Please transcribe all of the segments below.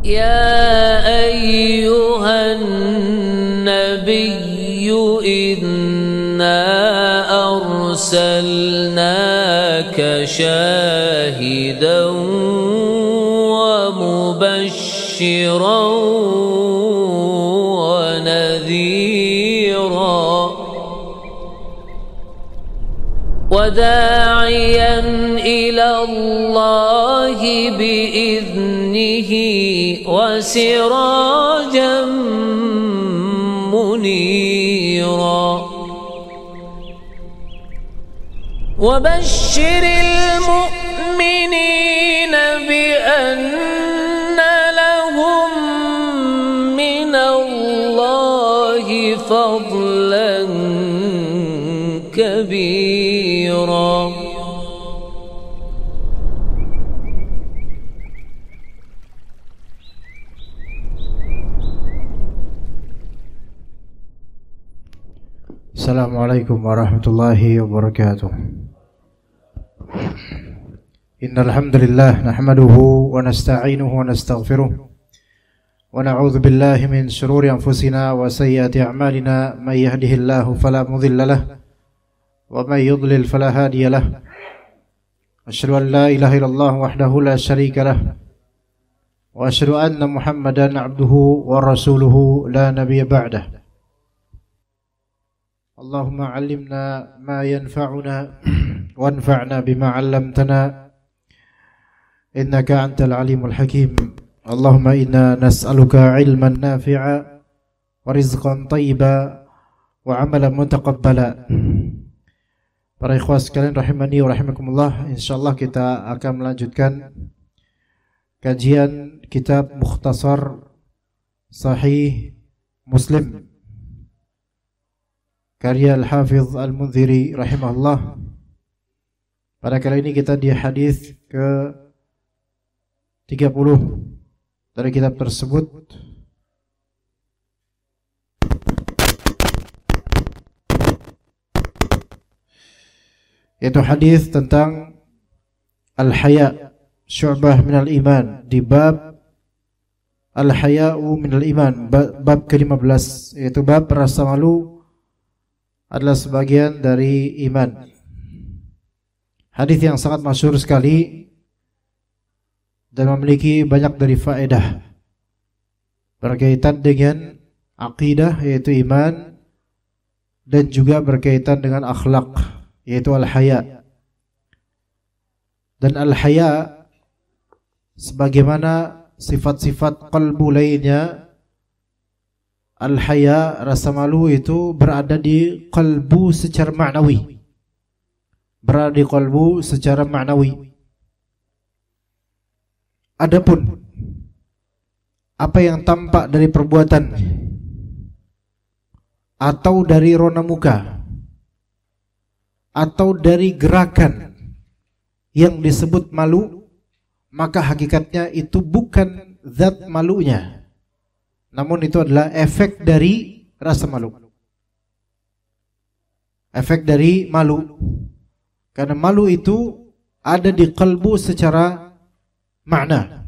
يا أيها النبي إنا أرسلناك شاهدا ومبشرا ونذيرا وداعيا إلى الله بإذنه وسراجا منيرا وبشر المؤمنين بأن لهم من الله فضلا كبيرا. Assalamualaikum warahmatullahi wabarakatuh. Innal hamdalillah nahmaduhu wa nasta'inuhu wa nastaghfiruh wa na'udzu billahi min shururi anfusina wa sayyiati a'malina may yahdihillahu fala mudilla lahu wa may yudlil fala hadiya lahu. Asyhadu an la ilaha illallah wahdahu la syarika lahu wa asyhadu anna Muhammadan 'abduhu wa rasuluhu la nabiyya ba'dahu. Allahumma 'allimna ma yanfa'una wanfa'na bima 'allamtana innaka antal alimul hakim. Allahumma inna nas'aluka 'ilman nafi'a wa rizqan thayyiba wa 'amalan mutaqabbala. Para ikhwah sekalian rahimani wa rahimakumullah, insyaallah kita akan melanjutkan kajian kitab Mukhtasar Sahih Muslim karya Al-Hafidh Al-Mundhiri rahimahullah. Pada kali ini kita di hadis ke 30 dari kitab tersebut, yaitu hadis tentang al-haya syu'bah minal iman, di bab al-haya'u minal iman, bab ke-15, yaitu bab rasa malu adalah sebagian dari iman. Hadis yang sangat masyhur sekali dan memiliki banyak dari faedah berkaitan dengan akidah yaitu iman, dan juga berkaitan dengan akhlak yaitu al-haya. Dan al-haya sebagaimana sifat-sifat qalbu lainnya, al-haya, rasa malu itu berada di qalbu secara maknawi. Berada di qalbu secara maknawi. Adapun apa yang tampak dari perbuatan atau dari rona muka atau dari gerakan yang disebut malu, maka hakikatnya itu bukan zat malunya, namun itu adalah efek dari rasa malu. Efek dari malu. Karena malu itu ada di kalbu secara makna,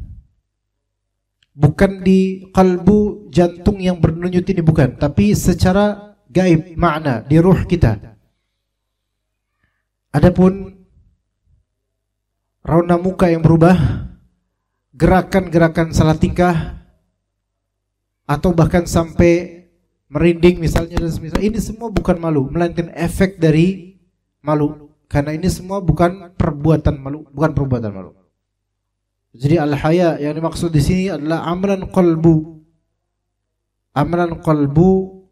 bukan di kalbu jantung yang berdenyut ini, bukan, tapi secara gaib, makna di ruh kita. Adapun rauna muka yang berubah, gerakan-gerakan salah tingkah, atau bahkan sampai merinding misalnya, dan semisal, ini semua bukan malu, melainkan efek dari malu. Karena ini semua bukan perbuatan malu, bukan perbuatan malu. Jadi al-haya yang dimaksud di sini adalah amalan qalbu. Amalan qalbu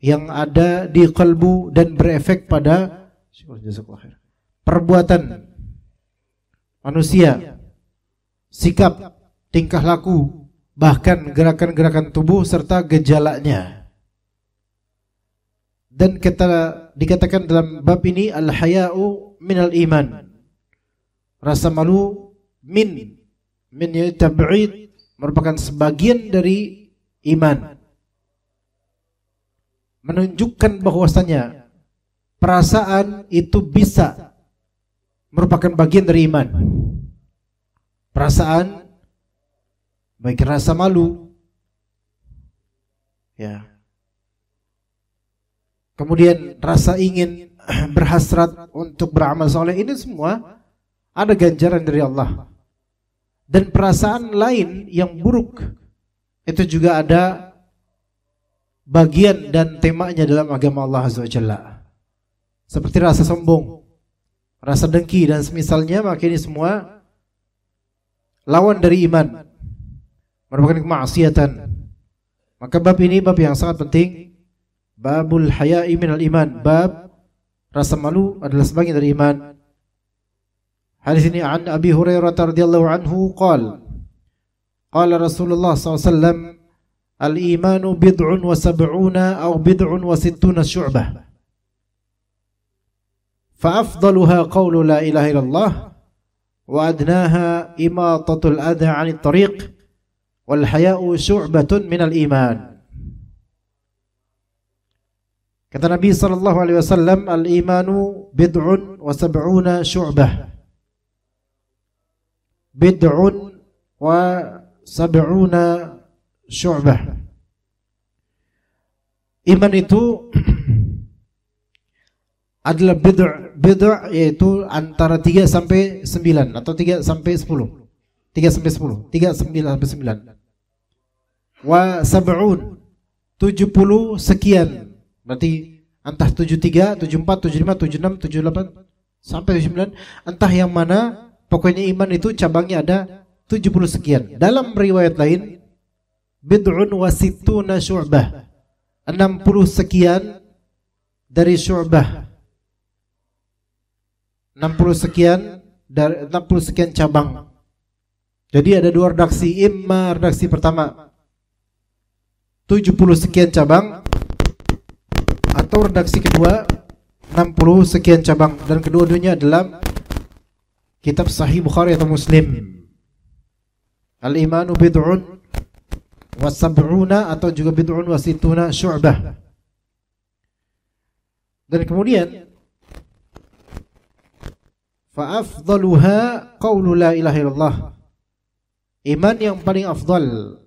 yang ada di qalbu dan berefek pada perbuatan manusia, sikap, tingkah laku, bahkan gerakan-gerakan tubuh serta gejalanya. Dan kita dikatakan dalam bab ini al-haya'u minal iman. Rasa malu min tab'id, merupakan sebagian dari iman. Menunjukkan bahwasanya perasaan itu bisa merupakan bagian dari iman. Perasaan baik rasa malu, ya. Kemudian rasa ingin berhasrat untuk beramal soleh, ini semua ada ganjaran dari Allah. Dan perasaan lain yang buruk itu juga ada bagian dan temanya dalam agama Allah Azza wa Jalla. Seperti rasa sombong, rasa dengki dan semisalnya, maka ini semua lawan dari iman, merupakan kemaksiatan. Maka bab ini bab yang sangat penting. Babul haya'i minal iman, bab rasa malu adalah sebagian dari iman. Hadis ini an Abi Hurairah radhiyallahu anhu qala Rasulullah SAW, al-imanu bid'un wa sab'una aw bid'un wa sittuna syu'bah, fa afdaluha qawlu la ilaha illallah wa adnaha imatatul adha 'anit tariq wal haya'u syu'batun minal iman. Kata Nabi sallallahu alaihi wasallam, al-imanu bid'un wa sab'una syu'bah. Bid'un wa sab'una syu'bah. Iman itu adalah bid'ah, yaitu antara 3 sampai 9 atau 3 sampai 10. 3 sampai 10, 3 sampai 9. Wa sab'un, 70 sekian. Berarti entah 73, 74, 75, 76, 78 sampai 79, entah yang mana. Pokoknya iman itu cabangnya ada 70 sekian. Dalam riwayat lain, bid'un wa sittuna syu'bah, 60 sekian dari syu'bah, 60 sekian dari 60 sekian cabang. Jadi ada dua redaksi. Imma redaksi pertama 70 sekian cabang, atau redaksi kedua 60 sekian cabang, dan kedua-duanya adalah kitab Sahih Bukhari atau Muslim. Al-imanu bid'un wa sab'una, atau juga bid'un wa sittuna syu'bah. Dan kemudian fa afdaluha qawlu la ilaha illallah. Iman yang paling afdal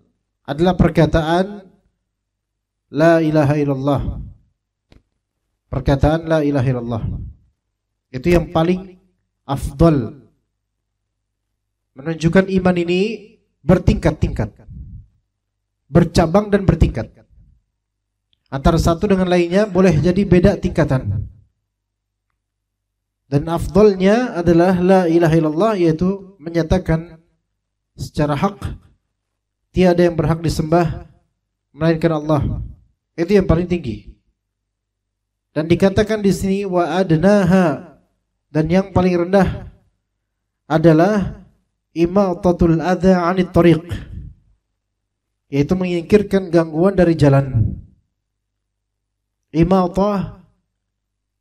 adalah perkataan la ilaha illallah. Perkataan la ilaha illallah itu yang paling afdal. Menunjukkan iman ini bertingkat-tingkat, bercabang dan bertingkat. Antara satu dengan lainnya boleh jadi beda tingkatan. Dan afdalnya adalah la ilaha illallah, yaitu menyatakan secara hak tiada yang berhak disembah melainkan Allah. Itu yang paling tinggi. Dan dikatakan di sini wa adnaha, dan yang paling rendah adalah imatatul adha 'anit tariq, yaitu menyingkirkan gangguan dari jalan. Imatah,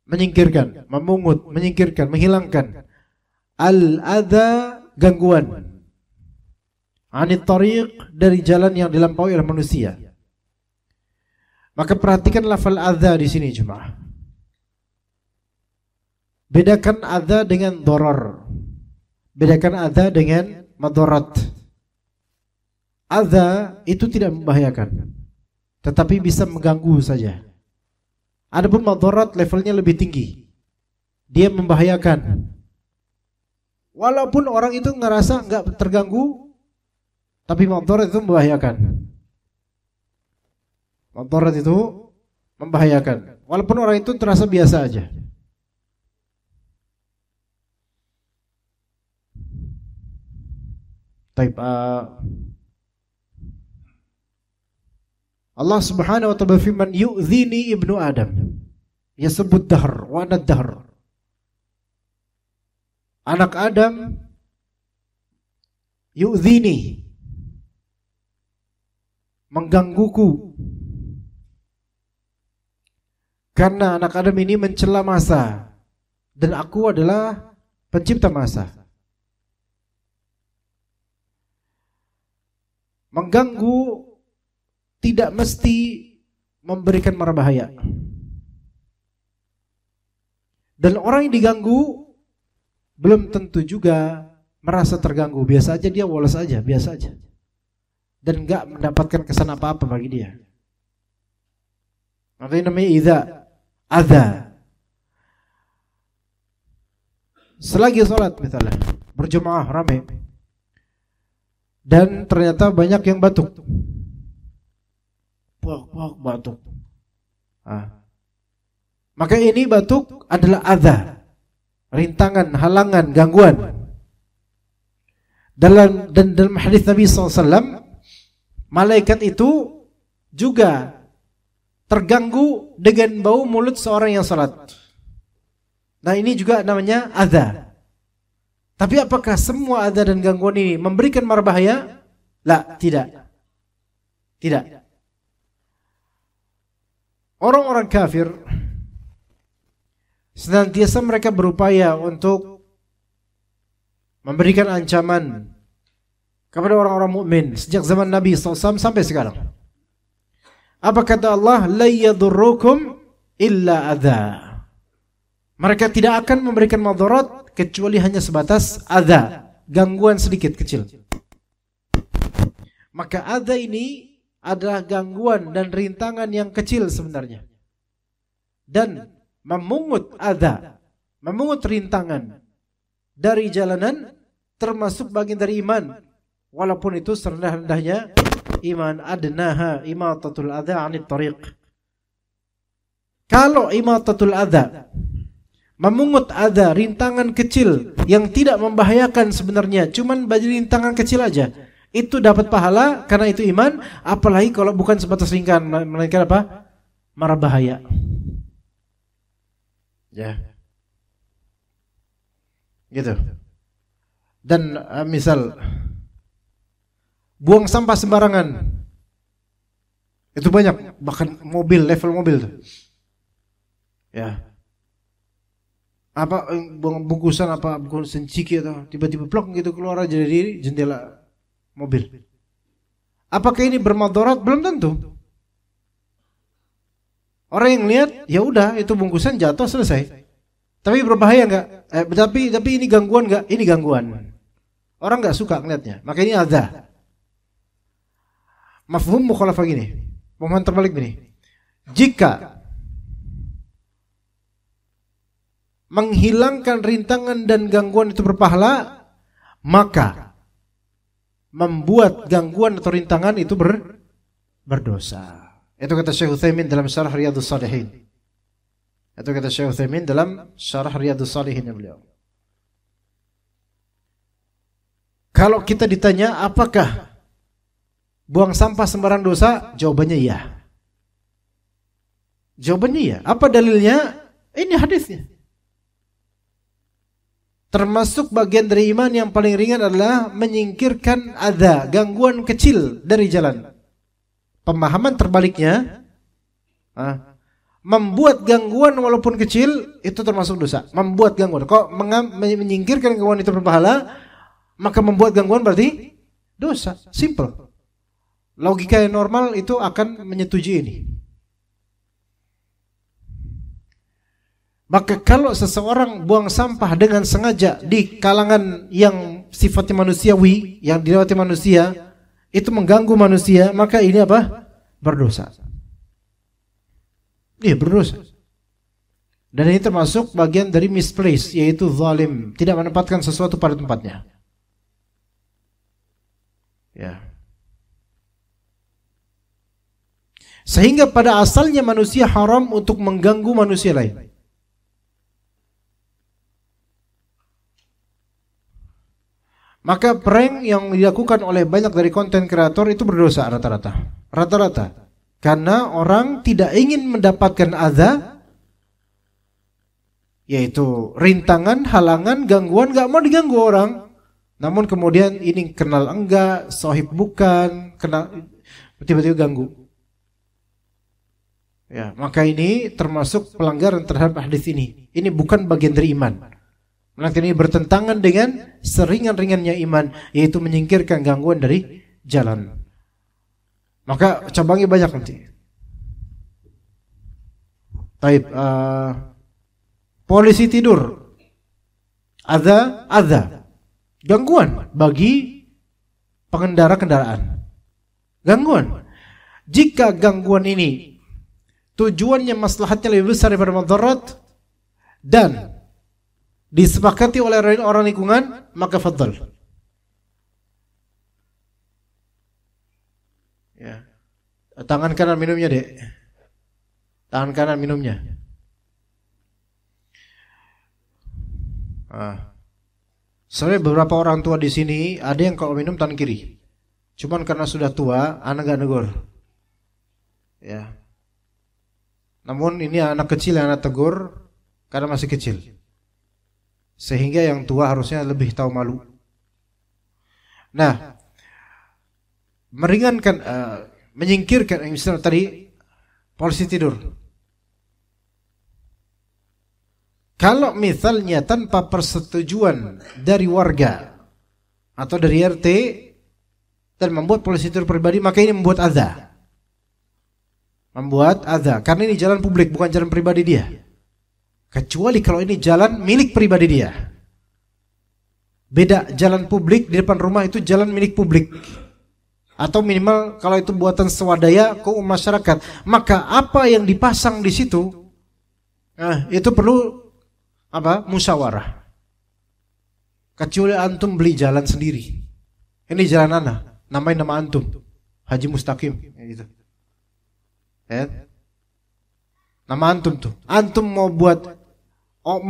menyingkirkan, memungut, menyingkirkan, menghilangkan. Al-adha, gangguan. 'Anit tariq, dari jalan yang dilampaui oleh manusia. Maka perhatikan lafal adha di sini jemaah. Bedakan adha dengan doror. Bedakan adha dengan madarat. Adha itu tidak membahayakan, tetapi bisa mengganggu saja. Adapun madarat levelnya lebih tinggi. Dia membahayakan. Walaupun orang itu ngerasa enggak terganggu, tapi madarat itu membahayakan. Madarat itu membahayakan. Walaupun orang itu terasa biasa aja. Allah Subhanahu wa ta'ala berfirman, yu'dhini ibnu Adam, dia sebut dahr, wa ana dahr. Anak Adam yu'dhini, menggangguku, karena anak Adam ini mencela masa, dan aku adalah pencipta masa. Mengganggu tidak mesti memberikan mara bahaya. Dan orang yang diganggu belum tentu juga merasa terganggu. Biasa aja, dia woles aja, biasa aja. dan enggak mendapatkan kesan apa-apa bagi dia. Makanya namanya idza adza. Selagi sholat misalnya berjamaah ramai dan ternyata banyak yang batuk, batuk. Maka ini batuk adalah adza, rintangan, halangan, gangguan. Dalam hadis Nabi SAW, malaikat itu juga terganggu dengan bau mulut seorang yang salat. Nah ini juga namanya adza. Tapi apakah semua adza dan gangguan ini memberikan mara bahaya? La, tidak. Tidak. Orang-orang kafir senantiasa mereka berupaya untuk memberikan ancaman kepada orang-orang mukmin sejak zaman Nabi SAW sampai sekarang. Apa kata Allah? La yadurrukum illa adza. Mereka tidak akan memberikan madarat kecuali hanya sebatas adza, gangguan sedikit kecil. Maka adza ini adalah gangguan dan rintangan yang kecil sebenarnya. Dan memungut adza, memungut rintangan dari jalanan termasuk bagian dari iman. Walaupun itu serendah-rendahnya iman, adnaha imatatul adza 'anit tariq. Kalau imatatul adza, memungut adza, rintangan kecil yang tidak membahayakan sebenarnya, cuman bagi rintangan kecil aja, itu dapat pahala karena itu iman. Apalagi kalau bukan sebatas rintangan, melainkan apa? Mara bahaya. Ya, gitu. Dan misal buang sampah sembarangan, itu banyak, bahkan mobil, level mobil tuh. Ya, apa buang bungkusan, apa bungkusan ciki atau tiba-tiba plok gitu keluar aja dari jendela mobil. Apakah ini bermadarat? Belum tentu. Orang yang lihat ya udah itu bungkusan jatuh selesai. Tapi berbahaya enggak? Tapi ini gangguan enggak? Ini gangguan. Orang enggak suka ngeliatnya. Maka ini adza. Mafhum mukhalafah gini. Pemahaman terbalik gini. Jika menghilangkan rintangan dan gangguan itu berpahala, maka membuat gangguan atau rintangan itu berdosa. Itu kata Syekh Utsaimin dalam Syarah Riyadhus Shalihin. Itu kata Syekh Utsaimin dalam Syarah Riyadhus Shalihin beliau. Kalau kita ditanya apakah buang sampah sembarang dosa? Jawabannya iya. Jawabannya iya. Apa dalilnya? Ini hadisnya. Termasuk bagian dari iman yang paling ringan adalah menyingkirkan adza, gangguan kecil dari jalan. Pemahaman terbaliknya, membuat gangguan walaupun kecil itu termasuk dosa. Membuat gangguan. Kok menyingkirkan gangguan itu berpahala, maka membuat gangguan berarti dosa. Simple. Logika yang normal itu akan menyetujui ini. Maka kalau seseorang buang sampah dengan sengaja di kalangan yang sifatnya manusiawi, yang dilewati manusia, itu mengganggu manusia, maka ini apa? Berdosa. Iya, berdosa. Dan ini termasuk bagian dari misplace, yaitu zalim, tidak menempatkan sesuatu pada tempatnya. Ya. Sehingga pada asalnya manusia haram untuk mengganggu manusia lain. Maka prank yang dilakukan oleh banyak dari konten kreator itu berdosa rata-rata. Rata-rata. Karena orang tidak ingin mendapatkan adza, yaitu rintangan, halangan, gangguan, gak mau diganggu orang. Namun kemudian ini kenal enggak, sohib bukan, kenal, tiba-tiba ganggu. Ya, maka ini termasuk pelanggaran terhadap hadis ini. Ini bukan bagian dari iman. Melainkan ini bertentangan dengan seringan-ringannya iman, yaitu menyingkirkan gangguan dari jalan. Maka cabangnya banyak nanti. Baik, polisi tidur, adza, gangguan bagi pengendara kendaraan. Gangguan. Jika gangguan ini tujuannya maslahatnya lebih besar daripada madarat dan disepakati oleh orang lingkungan, maka fadhal. Ya. Tangan kanan minumnya, Dek. Tangan kanan minumnya. Soalnya beberapa orang tua di sini ada yang kalau minum tangan kiri. Cuman karena sudah tua, anak gak negur. Ya. Namun ini anak kecil yang anak tegur karena masih kecil. Sehingga yang tua harusnya lebih tahu malu. Nah, meringankan, menyingkirkan misalnya tadi polisi tidur. Kalau misalnya tanpa persetujuan dari warga atau dari RT dan membuat polisi tidur pribadi, maka ini membuat adza. Membuat adza, karena ini jalan publik bukan jalan pribadi dia. Kecuali kalau ini jalan milik pribadi dia. Beda, jalan publik di depan rumah itu jalan milik publik. Atau minimal kalau itu buatan swadaya ke masyarakat, maka apa yang dipasang di situ, itu perlu musyawarah. Kecuali antum beli jalan sendiri. Ini jalan anak, namanya nama antum, Haji Mustaqim, gitu. Nama antum tuh. Antum mau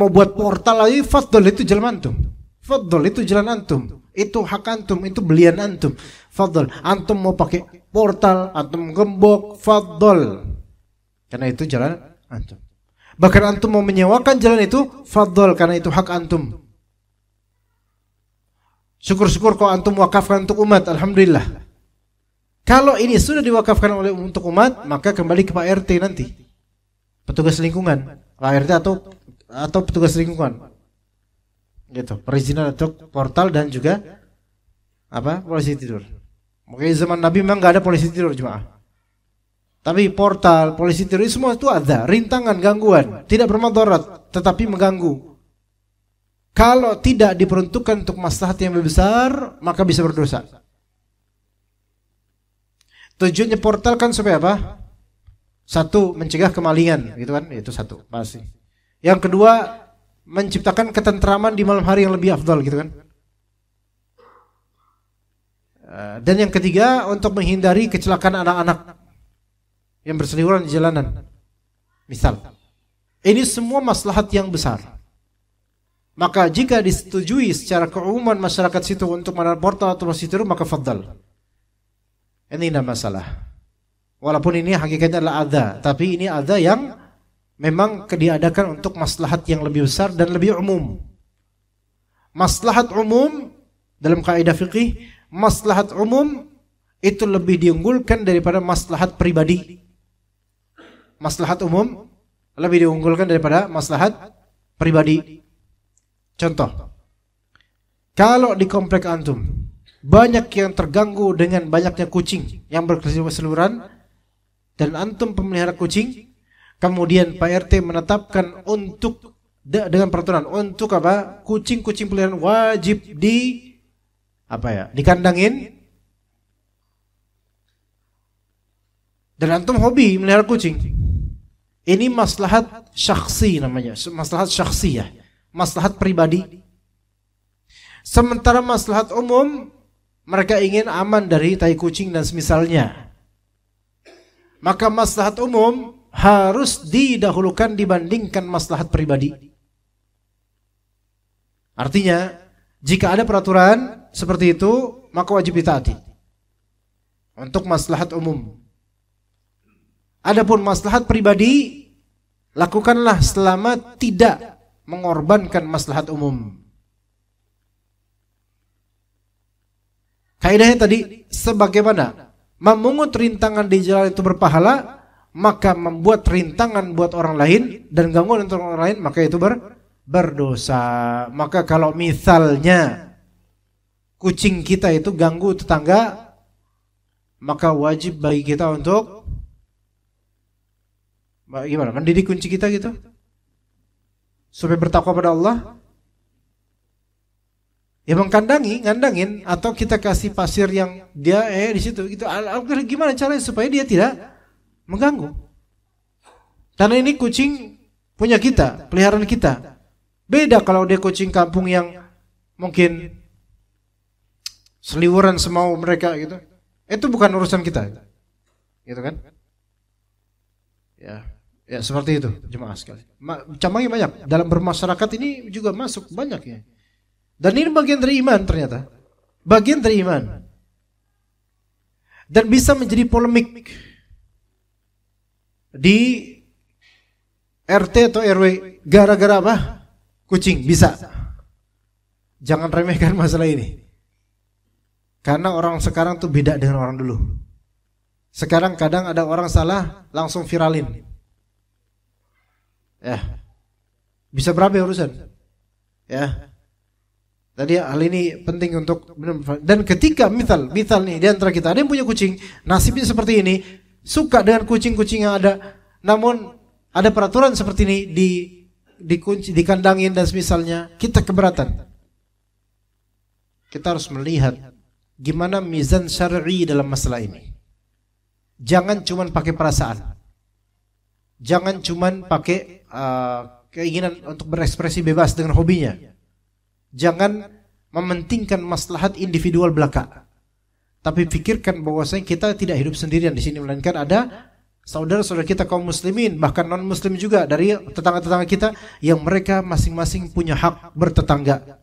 buat portal lagi, fadl, itu jalan antum. Fadl, itu jalan antum. Itu hak antum, itu belian antum. Fadl. Antum mau pakai portal, antum gembok, fadl. Karena itu jalan antum. Bahkan antum mau menyewakan jalan itu, fadl, karena itu hak antum. Syukur-syukur kalau antum wakafkan untuk umat, alhamdulillah. Kalau ini sudah diwakafkan untuk umat, maka kembali ke Pak RT nanti. Petugas lingkungan, Pak RT atau petugas lingkungan. Gitu, perizinan untuk portal dan juga polisi tidur. Mungkin zaman Nabi memang enggak ada polisi tidur, jemaah. Tapi portal, polisi tidur semua itu ada rintangan, gangguan, tidak bermadarat tetapi mengganggu. Kalau tidak diperuntukkan untuk maslahat yang lebih besar, maka bisa berdosa. Tujuannya portal kan supaya apa? Satu, mencegah kemalingan, gitu kan? Itu satu, pasti. Yang kedua, menciptakan ketentraman di malam hari yang lebih afdal, gitu kan? Dan yang ketiga, untuk menghindari kecelakaan anak-anak yang berseliweran di jalanan. Misal, ini semua maslahat yang besar. Maka jika disetujui secara keumuman masyarakat situ untuk menanam portal atau masjid itu, maka fadal. Ini tidak masalah. Walaupun ini hakikatnya adalah adza, tapi ini adza yang memang diadakan untuk maslahat yang lebih besar dan lebih umum. Maslahat umum dalam kaidah fikih, maslahat umum itu lebih diunggulkan daripada maslahat pribadi. Maslahat umum lebih diunggulkan daripada maslahat pribadi. Contoh, kalau di komplek antum banyak yang terganggu dengan banyaknya kucing yang berseliweran dan antum pemelihara kucing, kemudian Pak RT menetapkan untuk dengan peraturan untuk kucing-kucing peliharaan wajib dikandangin, dan antum hobi melihara kucing. Ini maslahat syakhsi namanya, maslahat syakhsiyah, maslahat pribadi. Sementara maslahat umum, mereka ingin aman dari tai kucing dan semisalnya. Maka maslahat umum harus didahulukan dibandingkan maslahat pribadi. Artinya, jika ada peraturan seperti itu, maka wajib ditaati untuk maslahat umum. Adapun maslahat pribadi, lakukanlah selama tidak mengorbankan maslahat umum. Kaidahnya tadi, sebagaimana memungut rintangan di jalan itu berpahala, maka membuat rintangan buat orang lain dan gangguan untuk orang lain, maka itu berdosa. Maka kalau misalnya kucing kita itu ganggu tetangga, maka wajib bagi kita untuk mendidik kucing kita gitu, supaya bertakwa pada Allah. Ya ngandangin atau kita kasih pasir yang dia di situ gitu. Gimana caranya supaya dia tidak mengganggu? Karena ini kucing punya kita, peliharaan kita. Beda kalau dia kucing kampung yang mungkin seliweran semau mereka gitu. Itu bukan urusan kita. Gitu kan? Ya seperti itu jemaah sekalian. Cabangnya banyak. Dalam bermasyarakat ini juga masuk banyak ya. Dan ini bagian dari iman ternyata. Bagian dari iman. Dan bisa menjadi polemik di RT atau RW gara-gara apa? Kucing bisa. Jangan remehkan masalah ini. Karena orang sekarang tuh beda dengan orang dulu. Sekarang kadang ada orang salah langsung viralin. Ya. Bisa berapa urusan? Ya. Tadi hal ini penting untuk dan ketika misal nih di antara kita ada yang punya kucing, nasibnya seperti ini, suka dengan kucing-kucing yang ada, namun ada peraturan seperti ini dikunci, dikandangin dan semisalnya, kita keberatan. Kita harus melihat gimana mizan syar'i dalam masalah ini. Jangan cuman pakai perasaan. Jangan cuman pakai keinginan untuk berekspresi bebas dengan hobinya. Jangan mementingkan maslahat individual belaka. Tapi pikirkan bahwasanya kita tidak hidup sendirian di sini, melainkan ada saudara-saudara kita kaum muslimin, bahkan non muslim juga dari tetangga-tetangga kita yang mereka masing-masing punya hak bertetangga.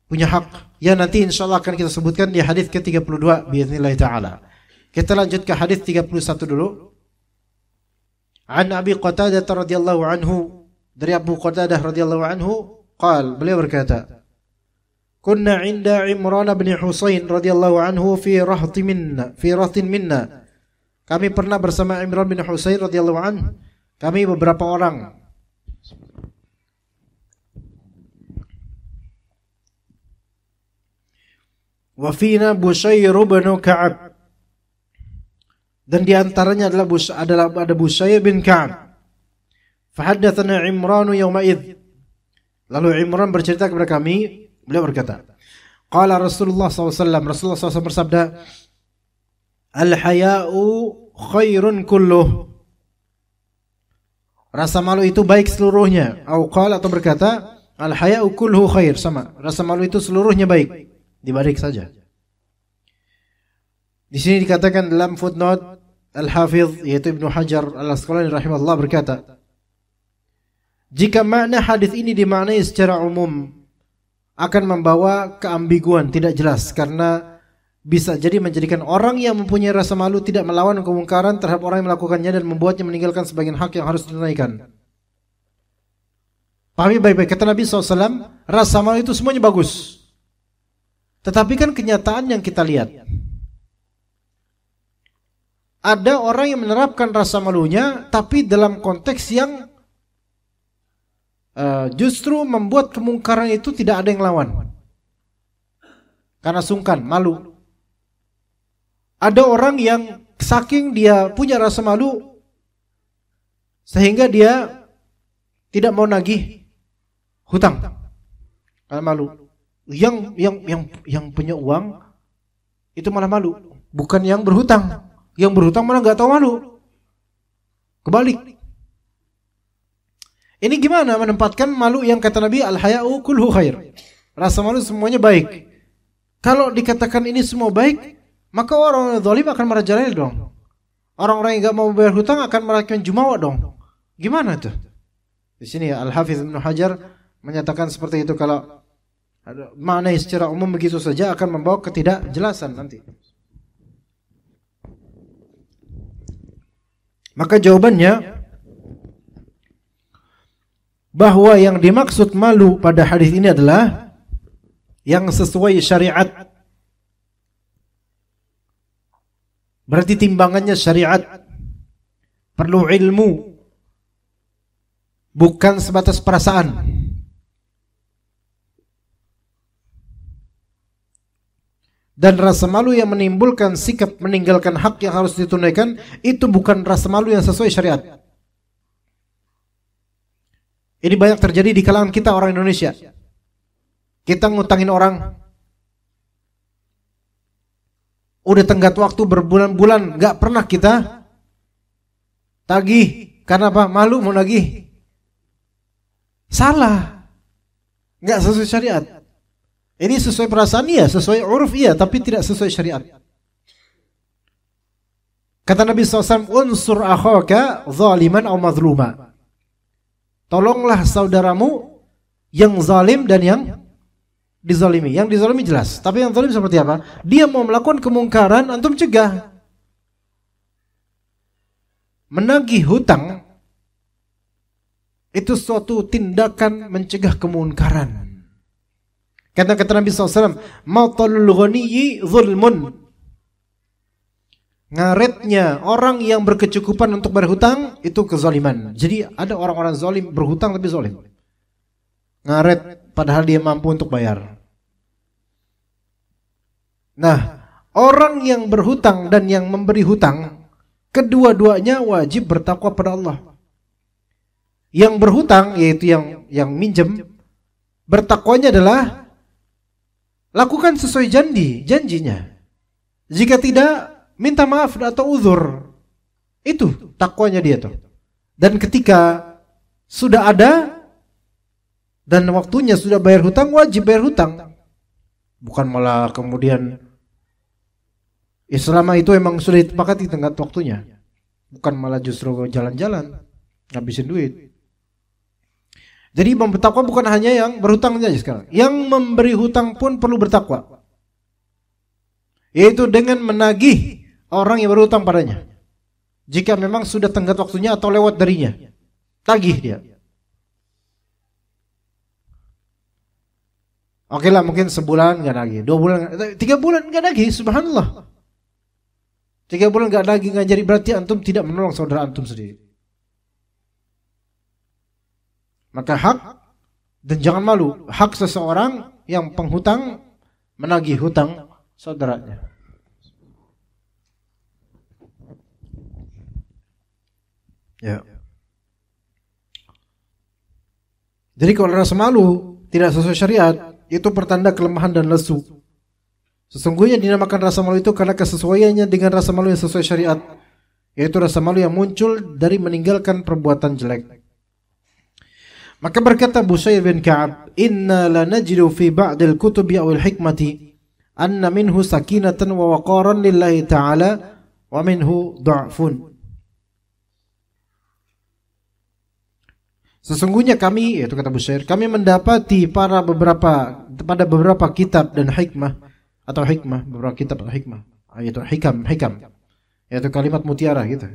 Punya hak. Ya nanti insyaallah akan kita sebutkan di hadis ke-32 biiznillah taala. Kita lanjut ke hadis 31 dulu. An Abi Qatadah radhiyallahu anhu, dari Abu Qatadah radhiyallahu anhu, beliau berkata, "Kunna 'inda Imran bin Husain radhiyallahu anhu fi rahtin minna." Kami pernah bersama Imran bin Husain radhiyallahu anhu. Kami beberapa orang. Wa fina Bushayr bin Ka'ab. Dan di antaranya adalah ada Bushayr bin Ka'ab. Fahaddatsana Imran yawma idz. Lalu Imran bercerita kepada kami, beliau berkata, qala Rasulullah SAW, Rasulullah SAW bersabda, al-haya'u khairun kulluh. Rasa malu itu baik seluruhnya. Atau berkata, al-haya'u kulluhu khair, sama. Rasa malu itu seluruhnya baik. Dibalik saja. Di sini dikatakan dalam footnote Al-Hafidh yaitu Ibnu Hajar Al-Asqalani rahimahullah berkata, jika makna hadis ini dimaknai secara umum akan membawa keambiguan, tidak jelas, karena bisa jadi menjadikan orang yang mempunyai rasa malu tidak melawan kemungkaran terhadap orang yang melakukannya dan membuatnya meninggalkan sebagian hak yang harus ditunaikan. Pahami baik-baik, kata Nabi SAW, rasa malu itu semuanya bagus. Tetapi kan kenyataan yang kita lihat, ada orang yang menerapkan rasa malunya tapi dalam konteks yang justru membuat kemungkaran itu tidak ada yang lawan. Karena sungkan, malu. Ada orang yang saking dia punya rasa malu sehingga dia tidak mau nagih hutang. Karena malu. Yang punya uang itu malah malu, bukan yang berhutang. Yang berhutang malah enggak tahu malu. Kebalik. Ini gimana menempatkan malu yang kata Nabi al-haya'u kulluhu khair. Rasa malu semuanya baik. Kalau dikatakan ini semua baik, maka orang zalim akan merajalela dong. Orang-orang yang enggak mau bayar hutang akan melakukan jumawa dong. Gimana tuh? Di sini Al-Hafidz Ibnu Hajar menyatakan seperti itu, kalau makna secara umum begitu saja akan membawa ketidakjelasan nanti. Maka jawabannya bahwa yang dimaksud malu pada hadis ini adalah yang sesuai syariat. Berarti timbangannya syariat, perlu ilmu, bukan sebatas perasaan. Dan rasa malu yang menimbulkan sikap meninggalkan hak yang harus ditunaikan, itu bukan rasa malu yang sesuai syariat. Ini banyak terjadi di kalangan kita orang Indonesia. Kita ngutangin orang, udah tenggat waktu berbulan-bulan nggak pernah kita tagih. Karena apa? Malu mau nagih. Salah, nggak sesuai syariat. Ini sesuai perasaan iya, sesuai uruf iya, tapi tidak sesuai syariat. Kata Nabi SAW, unsur akhaka zaliman atau mazluma. Tolonglah saudaramu yang zalim dan yang dizalimi. Yang dizalimi jelas, tapi yang zalim seperti apa? Dia mau melakukan kemungkaran, antum cegah. Menagih hutang itu suatu tindakan mencegah kemungkaran. Kata Nabi SAW, matalul ghaniyyi zulmun. Ngaretnya orang yang berkecukupan untuk berhutang itu kezaliman. Jadi ada orang-orang zalim berhutang tapi zalim. Ngaret padahal dia mampu untuk bayar. Nah, orang yang berhutang dan yang memberi hutang, kedua-duanya wajib bertakwa pada Allah. Yang berhutang, yaitu yang minjem, bertakwanya adalah lakukan sesuai janjinya. Jika tidak, minta maaf atau uzur. Itu takwanya dia tuh. Dan ketika sudah ada dan waktunya sudah bayar hutang, wajib bayar hutang. Bukan malah kemudian selama itu emang sudah disepakati tenggat waktunya. Bukan malah justru jalan-jalan ngabisin duit. Jadi bertakwa bukan hanya yang berhutang saja sekarang. Yang memberi hutang pun perlu bertakwa. Yaitu dengan menagih orang yang berhutang padanya. Jika memang sudah tenggat waktunya atau lewat darinya, tagih dia. Oke lah, mungkin sebulan nggak nagih, 2 bulan, 3 bulan nggak nagih, subhanallah. 3 bulan nggak nagih nggak jadi berarti antum tidak menolong saudara antum sendiri. Maka hak dan jangan malu, hak seseorang yang penghutang menagih hutang saudaranya. Ya. Jadi kalau rasa malu tidak sesuai syariat, itu pertanda kelemahan dan lesu. Sesungguhnya dinamakan rasa malu itu karena kesesuaiannya dengan rasa malu yang sesuai syariat, yaitu rasa malu yang muncul dari meninggalkan perbuatan jelek. Maka berkata Busayr bin Ka'ab, "Inna lanajidu fi ba'dil kutubi awil hikmati anna minhu sakinatan wa waqaran lillahi ta'ala wa minhu du'fun." Sesungguhnya kami, yaitu kata Busayr, kami mendapati pada beberapa kitab dan hikmah atau hikmah, beberapa kitab atau hikmah, yaitu hikam, yaitu kalimat mutiara gitu.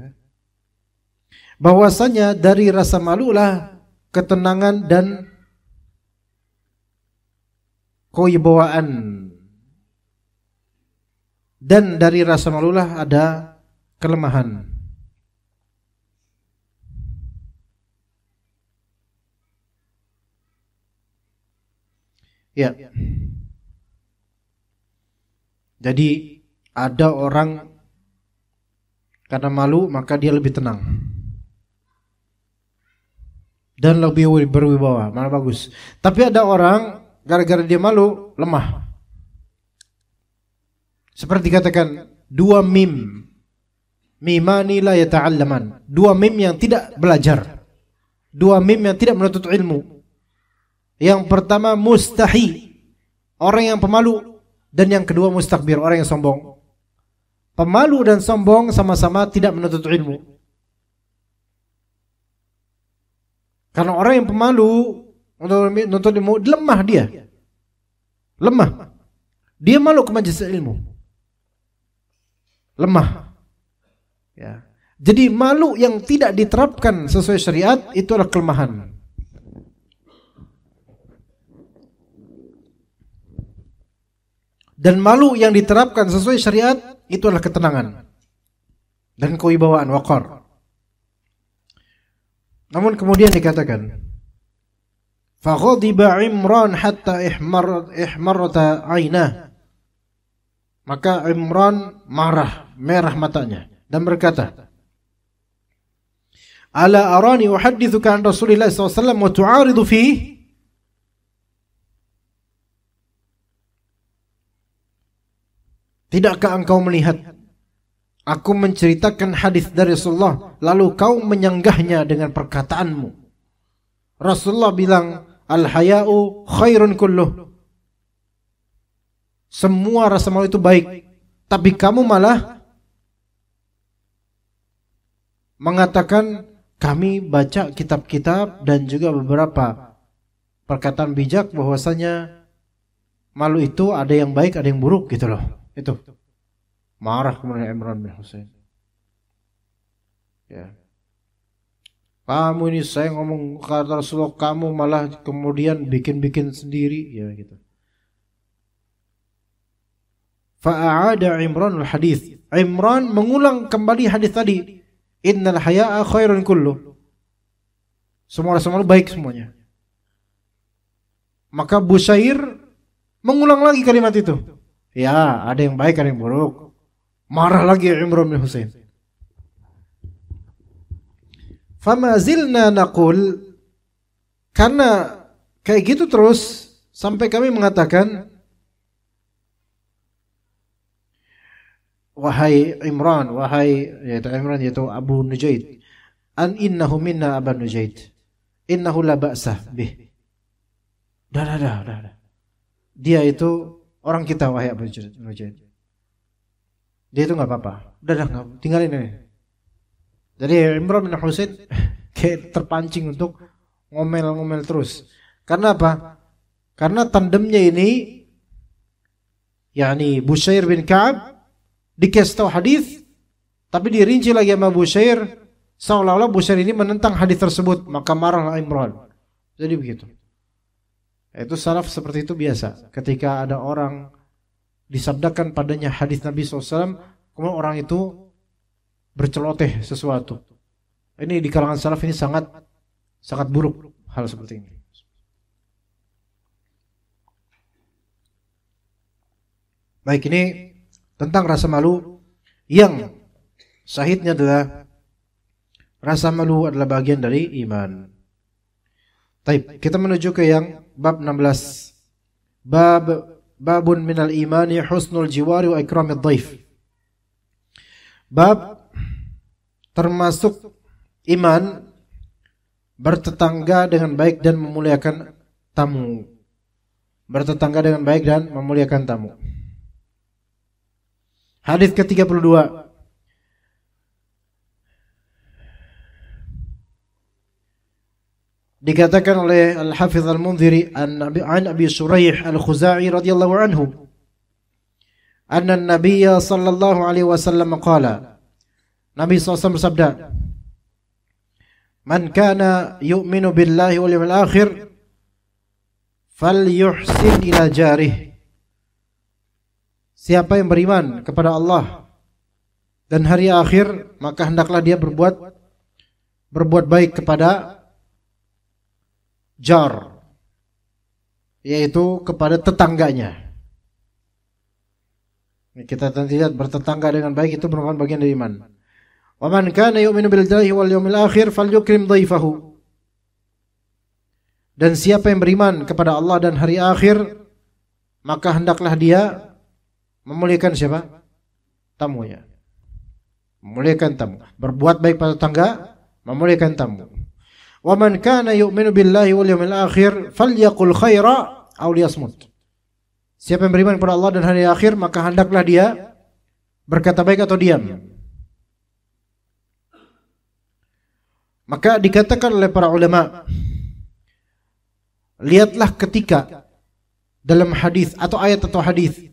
Bahwasanya dari rasa malulah ketenangan dan kewibawaan, dan dari rasa malulah ada kelemahan. Ya. Jadi ada orang karena malu maka dia lebih tenang dan lebih berwibawa, mana bagus. Tapi ada orang gara-gara dia malu lemah. Seperti dikatakan 2 mim, mimani la yata'allaman, 2 mim yang tidak belajar, 2 mim yang tidak menuntut ilmu. Yang pertama mustahi, orang yang pemalu, dan yang kedua mustakbir, orang yang sombong. Pemalu dan sombong sama-sama tidak menuntut ilmu. Karena orang yang pemalu menuntut ilmu, lemah dia. Lemah. Dia malu ke majelis ilmu. Lemah. Ya. Jadi malu yang tidak diterapkan sesuai syariat itu adalah kelemahan. Dan malu yang diterapkan sesuai syariat itu adalah ketenangan dan kewibawaan, waqar. Namun kemudian dikatakan, faghadiba Imran hatta ihmarrata ainah. Maka Imran merah matanya dan berkata, ala arani uhaddithuka an Rasulillah SAW wa tu'aridu fihi. Tidakkah engkau melihat aku menceritakan hadis dari Rasulullah, lalu kau menyanggahnya dengan perkataanmu? Rasulullah bilang, al-haya'u khairun kulluh. Semua rasa malu itu baik, tapi kamu malah mengatakan kami baca kitab-kitab dan juga beberapa perkataan bijak bahwasanya malu itu ada yang baik, ada yang buruk gitu loh. Itu marah kemudian Imran bin Husain. Ya. Kamu ini saya ngomong kata Rasulullah, kamu malah kemudian bikin-bikin sendiri, ya gitu. Fa'ada Imran al-hadis. Imran mengulang kembali hadis tadi. Innal haya'a khairun kullu. Semua rasa malu baik semuanya. Maka Busyair mengulang lagi kalimat itu. Ya, ada yang baik, ada yang buruk. Marah lagi Imran bin Husain. Fama zilna naqul, karena kayak gitu terus sampai kami mengatakan, wahai Imran, yaitu Abu Nujaid, an innahu minna Abu Nujaid, innahu la ba'sah bih. Dah. Dia itu orang kita, wahai Abu Nujaid. Dia itu nggak apa-apa. Udah, tinggalin ini. Jadi Imran bin Husain kayak terpancing untuk ngomel-ngomel terus. Karena apa? Karena tandemnya ini, yakni Busyair bin Ka'ab, dikasih tahu hadis, tapi dirinci lagi sama Busyair, seolah-olah Busyair ini menentang hadis tersebut, maka marahlah Imran. Jadi begitu. Itu salaf seperti itu biasa. Ketika ada orang disabdakan padanya hadis Nabi SAW, kemudian orang itu berceloteh sesuatu. Ini di kalangan salaf ini sangat buruk hal seperti ini. Baik, ini tentang rasa malu yang sahihnya adalah rasa malu adalah bagian dari iman. Baik, kita menuju ke yang bab 16. Babun minal imani husnul jiwari wa ikramid dhaif. Bab termasuk iman bertetangga dengan baik dan memuliakan tamu. Bertetangga dengan baik dan memuliakan tamu. Hadis ke-32. Dikatakan oleh Al-Hafidz Al-Mundhiri an Abi Shuraih Al-Khuzai radhiyallahu anhu, anna an-nabiy sallallahu alaihi wasallam qala, Nabi SAW bersabda, man kana yu'minu billahi wal yawmil akhir falyuhsin ila jarih. Siapa yang beriman kepada Allah dan hari akhir, maka hendaklah dia berbuat baik kepada jar, yaitu kepada tetangganya. Kita nanti lihat, bertetangga dengan baik itu merupakan bagian dari iman. Wa man kana yu'minu billahi wal yawmil akhir falyukrim dhaifahu. Dan siapa yang beriman kepada Allah dan hari akhir, maka hendaklah dia memuliakan siapa? Tamunya. Memuliakan tamu. Berbuat baik pada tetangga, memuliakan tamu. Wa man kana yu'minu billahi wal yawmil akhir falyaqul khaira aw liyasmut. Siapa yang beriman kepada Allah dan hari akhir, maka hendaklah dia berkata baik atau diam. Maka dikatakan oleh para ulama, lihatlah ketika dalam hadis atau ayat atau hadis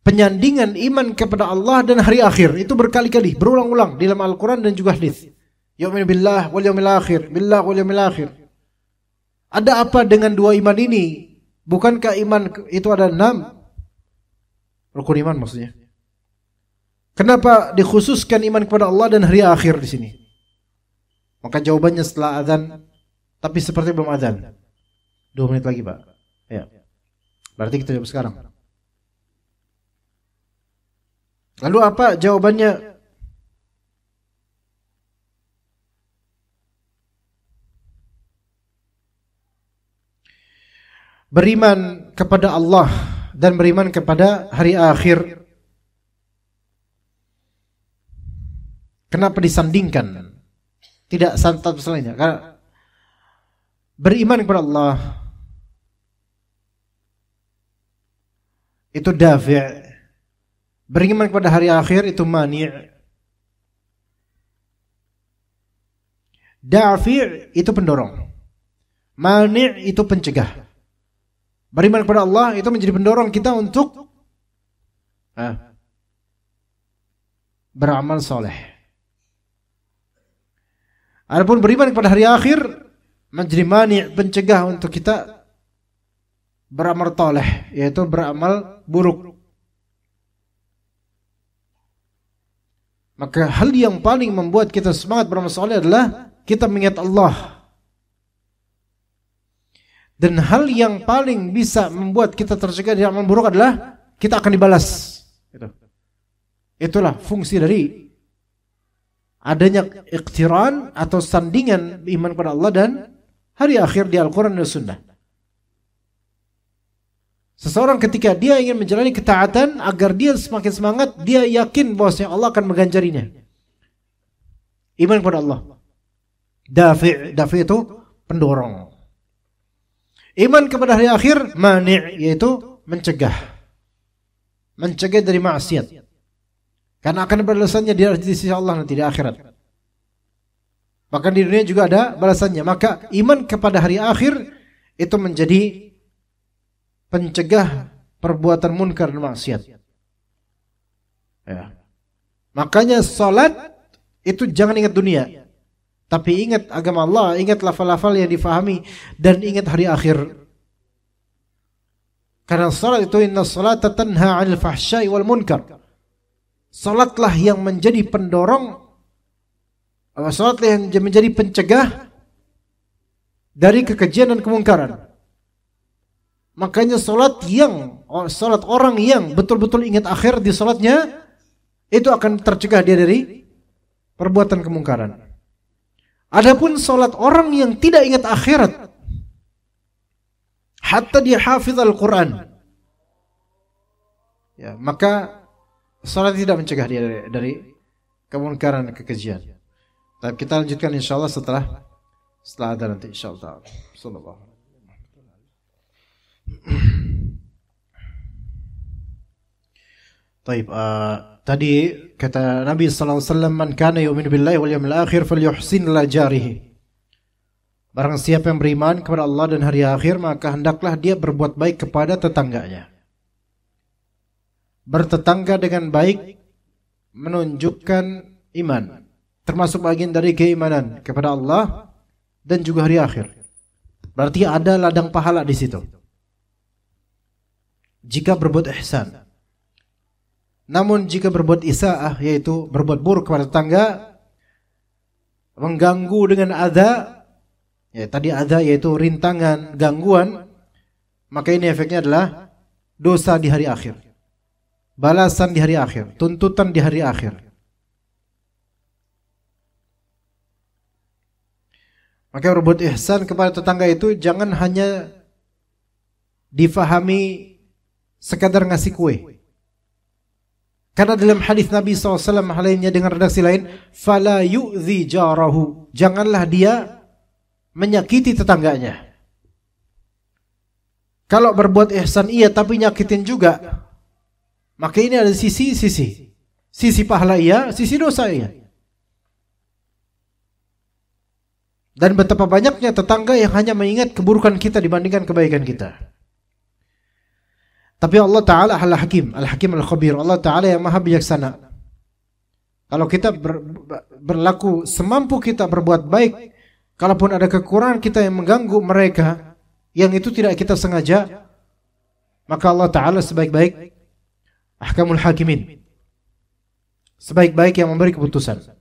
penyandingan iman kepada Allah dan hari akhir itu berkali-kali, berulang-ulang di dalam Al-Quran dan juga hadis. Yu'minu billah wal yawmil akhir, billah wal yawmil akhir. Ada apa dengan dua iman ini? Bukankah iman itu ada 6 rukun iman maksudnya? Kenapa dikhususkan iman kepada Allah dan hari akhir di sini? Maka jawabannya setelah azan, tapi seperti belum azan. 2 menit lagi, Pak. Ya. Berarti kita jawab sekarang. Lalu apa jawabannya? Beriman kepada Allah dan beriman kepada hari akhir Kenapa disandingkan? Tidak santat selainnya. Karena beriman kepada Allah itu dafi'. Beriman kepada hari akhir itu mani'. Dafi' itu pendorong. Mani' itu pencegah. Beriman kepada Allah itu menjadi pendorong kita untuk beramal soleh. Adapun beriman kepada hari akhir menjadi mani', pencegah untuk kita beramal soleh, yaitu beramal buruk. Maka hal yang paling membuat kita semangat beramal soleh adalah kita mengingat Allah. Dan hal yang paling bisa membuat kita tercegah dari amal buruk adalah kita akan dibalas. Itulah fungsi dari adanya iqtiran atau sandingan iman kepada Allah dan hari akhir di Al-Quran dan Sunnah. Seseorang ketika dia ingin menjalani ketaatan agar dia semakin semangat, dia yakin bahwasanya Allah akan mengganjarinya. Iman kepada Allah. Dafi' itu pendorong. Iman kepada hari akhir mani', yaitu mencegah. Mencegah dari maksiat. Karena akan balasannya di sisi Allah nanti di akhirat. Bahkan di dunia juga ada balasannya. Maka iman kepada hari akhir itu menjadi pencegah perbuatan munkar dan maksiat. Ya. Makanya salat itu jangan ingat dunia, tapi ingat agama Allah, ingat lafal-lafal yang difahami, dan ingat hari akhir. Karena salat itu inna salata tanha 'anil fahsya'i wal munkar. Salatlah yang menjadi pendorong, salatlah yang menjadi pencegah dari kekejian dan kemungkaran. Makanya salat orang yang betul-betul ingat akhir di salatnya, itu akan tercegah dia dari perbuatan kemungkaran. Adapun salat orang yang tidak ingat akhirat, hatta dia hafiz Al-Quran, ya, maka salat tidak mencegah dia dari kemungkaran dan kekejian. Tapi kita lanjutkan insyaallah setelah ada nanti insyaallah. Sallallahu. Taib, tadi kata Nabi sallallahu alaihi wasallam, man kana yu'minu billahi wal yawmil akhir falyuhsin ila jarihi. Barang siapa yang beriman kepada Allah dan hari akhir, maka hendaklah dia berbuat baik kepada tetangganya. Bertetangga dengan baik menunjukkan iman, termasuk bagian dari keimanan kepada Allah dan juga hari akhir. Berarti ada ladang pahala di situ jika berbuat ihsan. Namun jika berbuat isaah, yaitu berbuat buruk kepada tetangga, mengganggu dengan adza, ya tadi adza yaitu rintangan, gangguan, maka ini efeknya adalah dosa di hari akhir, balasan di hari akhir, tuntutan di hari akhir. Maka berbuat ihsan kepada tetangga itu jangan hanya difahami sekadar ngasih kue. Karena dalam hadis Nabi SAW lainnya dengan redaksi lain, fala yu'zi jarahu, janganlah dia menyakiti tetangganya. Kalau berbuat ihsan iya tapi nyakitin juga, maka ini ada sisi pahala iya, sisi dosa iya. Dan betapa banyaknya tetangga yang hanya mengingat keburukan kita dibandingkan kebaikan kita. Tapi Allah Ta'ala Al-Hakim Al-Khabir, Allah Ta'ala yang maha bijaksana. Kalau kita berlaku semampu kita berbuat baik, kalaupun ada kekurangan kita yang mengganggu mereka, yang itu tidak kita sengaja, maka Allah Ta'ala sebaik-baik Ahkamul Hakimin, sebaik-baik yang memberi keputusan.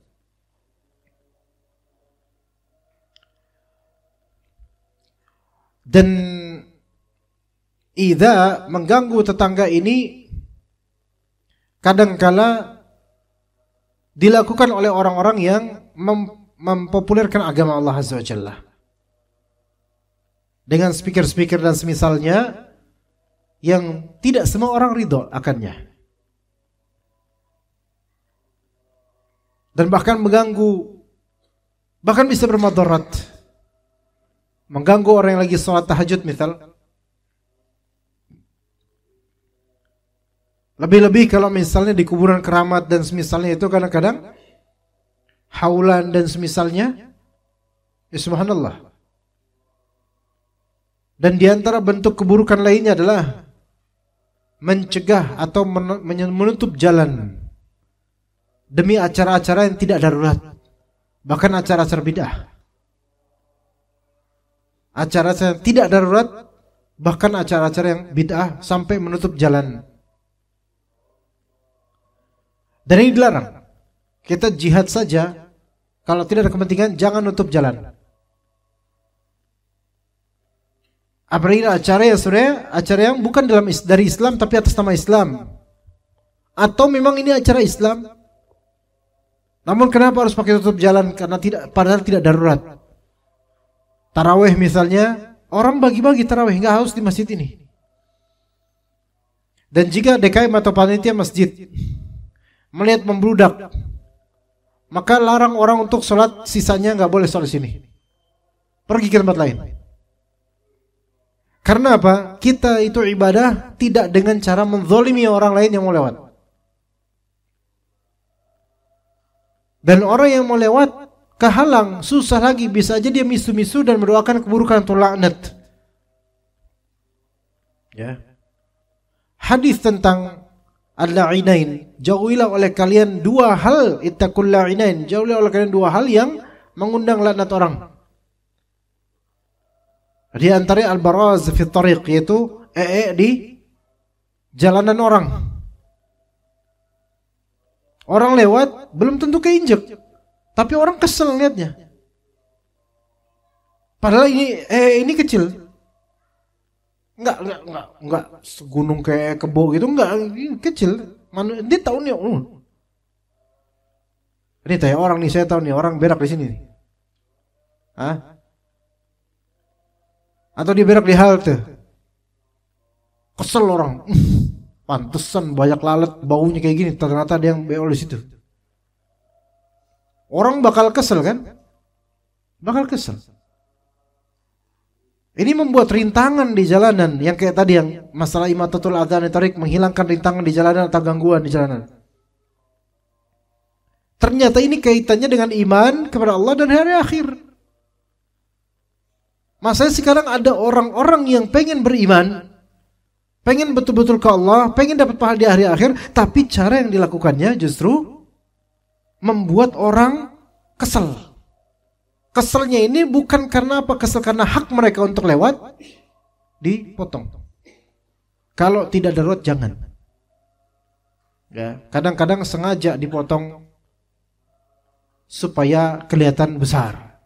Dan idza mengganggu tetangga ini kadangkala dilakukan oleh orang-orang yang mempopulerkan agama Allah Azza wa Jalla dengan speaker-speaker dan semisalnya, yang tidak semua orang ridho akannya. dan bahkan mengganggu, bahkan bisa bermadarat. Mengganggu orang yang lagi sholat tahajud misal. Lebih-lebih kalau misalnya di kuburan keramat dan semisalnya itu kadang-kadang haulan dan semisalnya, ya subhanallah. Dan di antara bentuk keburukan lainnya adalah mencegah atau menutup jalan demi acara-acara yang tidak darurat, bahkan acara-acara bid'ah. Acara-acara yang tidak darurat, bahkan acara-acara yang bid'ah sampai menutup jalan. Dan ini dilarang. Kita jihad saja, kalau tidak ada kepentingan jangan nutup jalan. Apalagi acara yang sebenarnya acara yang bukan dari Islam tapi atas nama Islam. Atau memang ini acara Islam, namun kenapa harus pakai tutup jalan? Karena padahal tidak darurat. Tarawih misalnya, orang bagi-bagi tarawih, nggak harus di masjid ini. Dan jika DKM atau panitia masjid melihat membludak, maka larang orang untuk sholat, sisanya nggak boleh sholat sini, pergi ke tempat lain. Karena apa? Kita itu ibadah tidak dengan cara menzalimi orang lain yang mau lewat. Dan orang yang mau lewat kehalang, susah lagi, bisa aja dia misu-misu dan mendoakan keburukan atau laknat. Ya. Hadis tentang al-la'inain, jauhilah oleh kalian dua hal, ittaqul la'inain, jauhilah oleh kalian dua hal yang mengundang laknat orang. Di antaranya al-baraz fi tariq, yaitu di jalanan orang. Orang lewat belum tentu keinjek, tapi orang kesel lihatnya. Padahal ini kecil. Enggak segunung kayak kebo gitu, enggak, ini kecil. Dia tahu nih. Ini tanya orang nih, saya tahu nih orang berak di sini nih. Hah? Atau dia berak di halte. Kesel orang. Pantesan banyak lalat, baunya kayak gini, ternyata ada yang beol di situ. Orang bakal kesel kan? Bakal kesel. Ini membuat rintangan di jalanan, yang kayak tadi yang masalah imatatul adhan tarik, menghilangkan rintangan di jalanan atau gangguan di jalanan. Ternyata ini kaitannya dengan iman kepada Allah dan hari akhir. Masalahnya sekarang ada orang-orang yang pengen beriman, pengen betul-betul ke Allah, pengen dapat pahala di hari akhir, tapi cara yang dilakukannya justru membuat orang kesel. Keselnya ini bukan karena apa? Kesel karena hak mereka untuk lewat dipotong. Kalau tidak darurat jangan. Ya, kadang-kadang sengaja dipotong supaya kelihatan besar.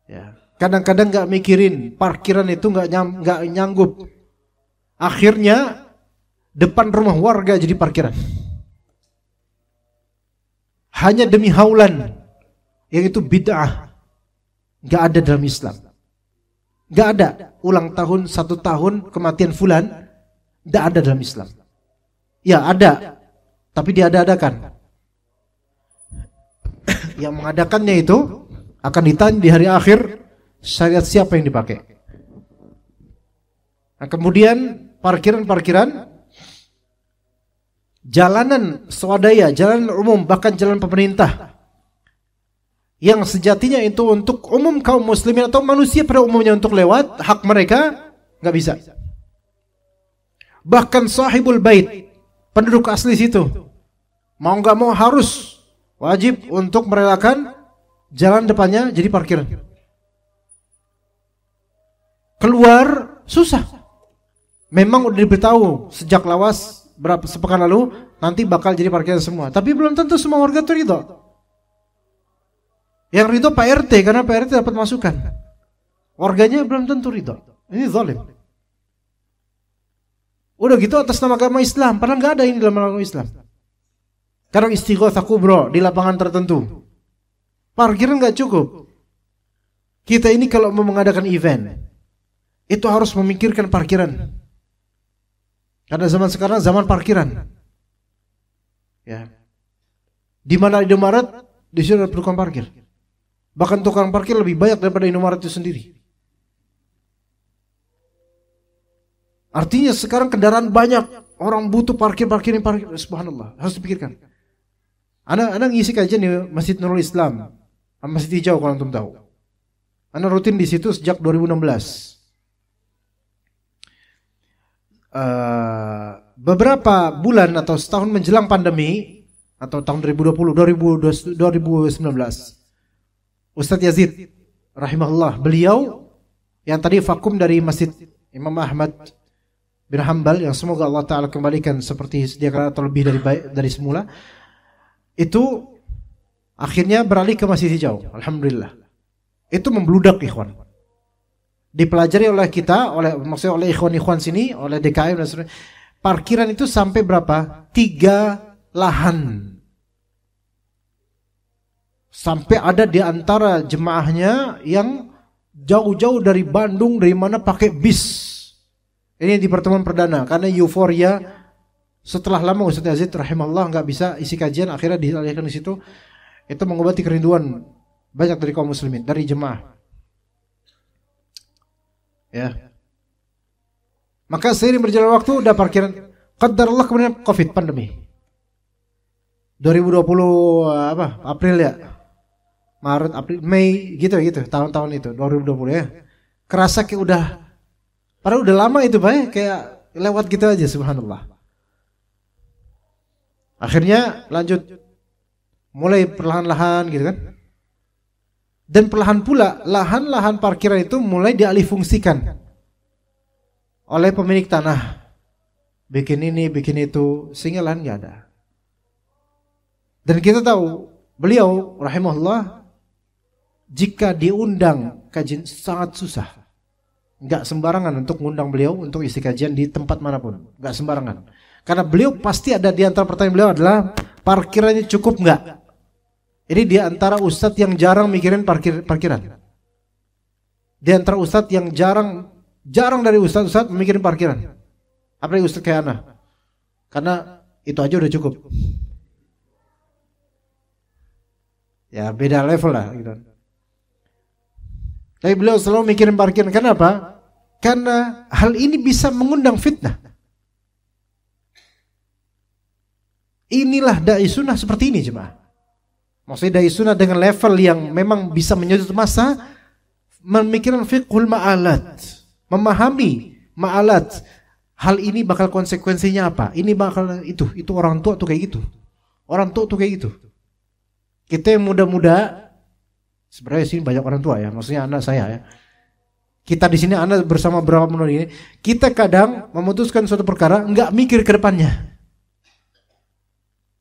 Ya, kadang-kadang nggak mikirin parkiran itu nggak nyanggup. Akhirnya depan rumah warga jadi parkiran. Hanya demi haulan, yang itu bid'ah, nggak ada dalam Islam. Nggak ada ulang tahun 1 tahun kematian fulan, nggak ada dalam Islam. Ya ada, tapi diada-adakan. Yang mengadakannya itu akan ditanya di hari akhir, syariat siapa yang dipakai. Nah, kemudian parkiran-parkiran, jalanan swadaya, jalanan umum, bahkan jalan pemerintah, yang sejatinya itu untuk umum kaum muslimin atau manusia pada umumnya untuk lewat, hak mereka nggak bisa. Bahkan sahibul bait, penduduk asli situ, mau nggak mau harus wajib untuk merelakan jalan depannya jadi parkiran. Keluar susah. Memang udah diberitahu sejak lawas sepekan lalu nanti bakal jadi parkiran semua, tapi belum tentu semua warga itu ridho. Yang ridho Pak RT karena Pak RT dapat masukan. Warganya belum tentu ridho. Ini zalim. Udah gitu atas nama agama Islam, padahal nggak ada ini dalam agama Islam. Kadang istighatsah kubra di lapangan tertentu. Parkiran nggak cukup. Kita ini kalau mau mengadakan event, itu harus memikirkan parkiran. Karena zaman sekarang zaman parkiran. Ya. Di mana Indomaret, di situ ada tukang parkir. Bahkan tukang parkir lebih banyak daripada Indomaret itu sendiri. Artinya sekarang kendaraan banyak, orang butuh parkir. Subhanallah, harus dipikirkan. Ana ngisi kajian di Masjid Nurul Islam, Masjid Hijau kalau antum tahu. Ana rutin di situ sejak 2016. Beberapa bulan atau setahun menjelang pandemi atau tahun 2019, Ustadz Yazid rahimahullah, beliau yang tadi vakum dari Masjid Imam Ahmad bin Hanbal, yang semoga Allah Ta'ala kembalikan seperti sedia kala atau lebih dari semula, itu akhirnya beralih ke Masjid Hijau. Alhamdulillah. Itu membludak, ikhwan. Dipelajari oleh kita, maksudnya oleh ikhwan-ikhwan sini, oleh DKM dan sebagainya. Parkiran itu sampai berapa? 3 lahan. Sampai ada di antara jemaahnya yang jauh-jauh dari Bandung, dari mana pakai bis. Ini di pertemuan perdana, karena euforia setelah lama Ustaz Yazid rahimahullah nggak bisa isi kajian, akhirnya dialihkan di situ. Itu mengobati kerinduan banyak dari kaum muslimin, dari jemaah. Ya. Maka seiring berjalan waktu udah parkiran. Qadarullah kemudian Covid pandemi. 2020 April ya. Maret, April, Mei gitu tahun-tahun itu 2020 ya. Kerasa kayak udah, padahal udah lama itu Pak ya, kayak lewat gitu aja, subhanallah. Akhirnya lanjut mulai perlahan-lahan gitu kan. Dan perlahan pula lahan-lahan parkiran itu mulai dialihfungsikan oleh pemilik tanah. Bikin ini, bikin itu, sehingga lahan nggak ada. Dan kita tahu beliau rahimahullah jika diundang kajian sangat susah. Nggak sembarangan untuk mengundang beliau untuk isi kajian di tempat manapun. Nggak sembarangan. Karena beliau pasti ada di antara pertanyaan beliau adalah parkirannya cukup nggak? Ini di antara ustadz yang jarang mikirin parkiran. Di antara ustadz yang jarang dari ustadz mikirin parkiran. Apalagi ustadz kayak ana. Karena itu aja udah cukup. Ya beda level lah gitu. Tapi beliau selalu mikirin parkiran. Kenapa? Karena hal ini bisa mengundang fitnah. Inilah dai sunnah seperti ini jemaah. Maksudnya dai sunnah dengan level yang memang bisa menyudut massa, memikirkan fiqhul ma'alat, memahami ma'alat. Hal ini bakal konsekuensinya apa? Ini bakal itu orang tua tuh kayak gitu. Orang tua tuh kayak gitu. Kita yang muda-muda, sebenarnya sini banyak orang tua ya, maksudnya anak saya ya. Kita di sini anak bersama beberapa menurut ini, kita kadang memutuskan suatu perkara nggak mikir ke depannya.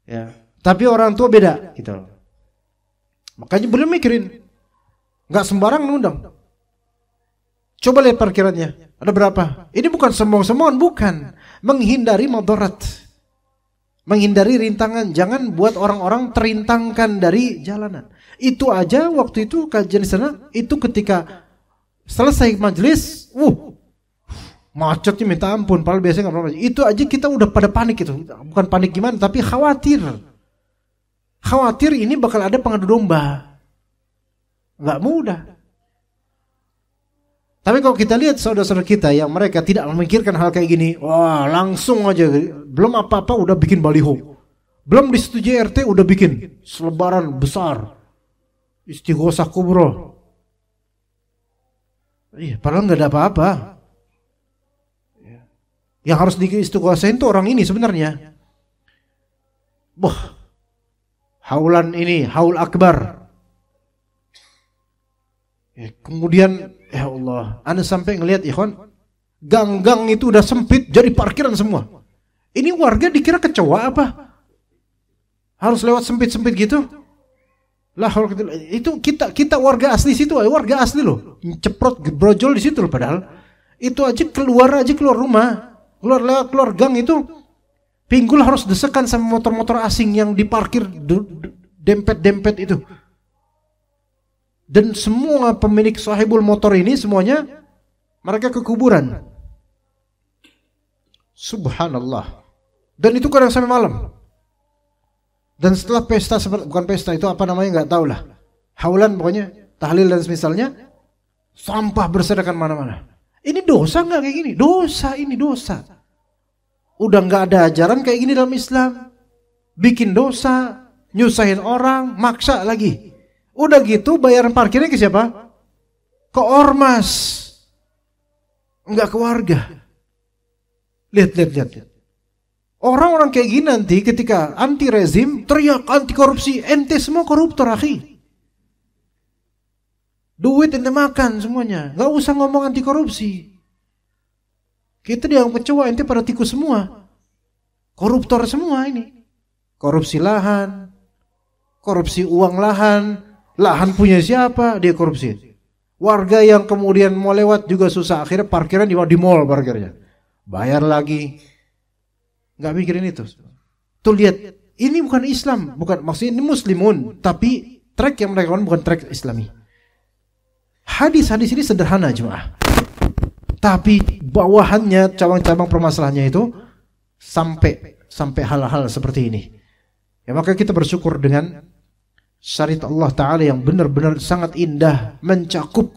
Ya, tapi orang tua beda gitu. Makanya belum mikirin. Nggak sembarang ngundang. Coba lihat parkirannya. Ada berapa? Ini bukan sombong-sombongan, bukan. Menghindari madarat. Menghindari rintangan. Jangan buat orang-orang terintangkan dari jalanan. Itu aja waktu itu kajian di sana, itu ketika selesai majelis, macetnya minta ampun. Padahal biasanya nggak pernah. Itu aja kita udah pada panik itu. Bukan panik gimana, tapi khawatir. Khawatir ini bakal ada pengadu domba. Nggak mudah. Tapi kalau kita lihat saudara-saudara kita yang mereka tidak memikirkan hal kayak gini, wah langsung aja, belum apa-apa udah bikin baliho. Belum disetujui RT udah bikin selebaran besar. Istighosah kubro. Iya, padahal nggak ada apa-apa. Yang harus diistighosahin tuh orang ini sebenarnya. Haulan ini, haul akbar. Kemudian ya Allah, Anda sampai ngelihat ikhwan, gang-gang itu udah sempit jadi parkiran semua. Ini warga dikira kecoa apa? Harus lewat sempit-sempit gitu? Lah itu kita warga asli situ, warga asli loh. Ceprot brojol di situ loh, padahal itu aja keluar rumah, keluar gang itu pinggul harus desekan sama motor-motor asing yang diparkir dempet-dempet itu. Dan semua pemilik sahibul motor ini semuanya mereka ke kuburan. Subhanallah. Dan itu kadang sampai malam. Dan setelah pesta, bukan pesta, itu apa namanya nggak tahu lah, haulan pokoknya, tahlil dan semisalnya, sampah berserakan mana-mana. Ini dosa nggak kayak gini? Dosa, ini dosa. Udah nggak ada ajaran kayak gini dalam Islam. Bikin dosa, nyusahin orang, maksa lagi. Udah gitu bayaran parkirnya ke siapa? Ke ormas, nggak ke warga. Lihat. Orang-orang kayak gini nanti ketika anti rezim teriak anti korupsi, ente semua koruptor akhi. Duit ente makan semuanya, nggak usah ngomong anti korupsi. Kita dianggap kecoa, ente pada tikus semua, koruptor semua ini. Korupsi lahan, korupsi uang lahan punya siapa dia korupsi. Warga yang kemudian mau lewat juga susah, akhirnya parkiran di mall parkirnya, bayar lagi. Nggak mikirin itu. Tuh lihat, ini bukan Islam, bukan maksudnya ini muslimun, tapi track yang mereka lakukan bukan track Islami. Hadis-hadis ini sederhana jemaah, tapi bawahannya cabang-cabang permasalahannya itu sampai hal-hal seperti ini. Ya maka kita bersyukur dengan syariat Allah Ta'ala yang benar-benar sangat indah, mencakup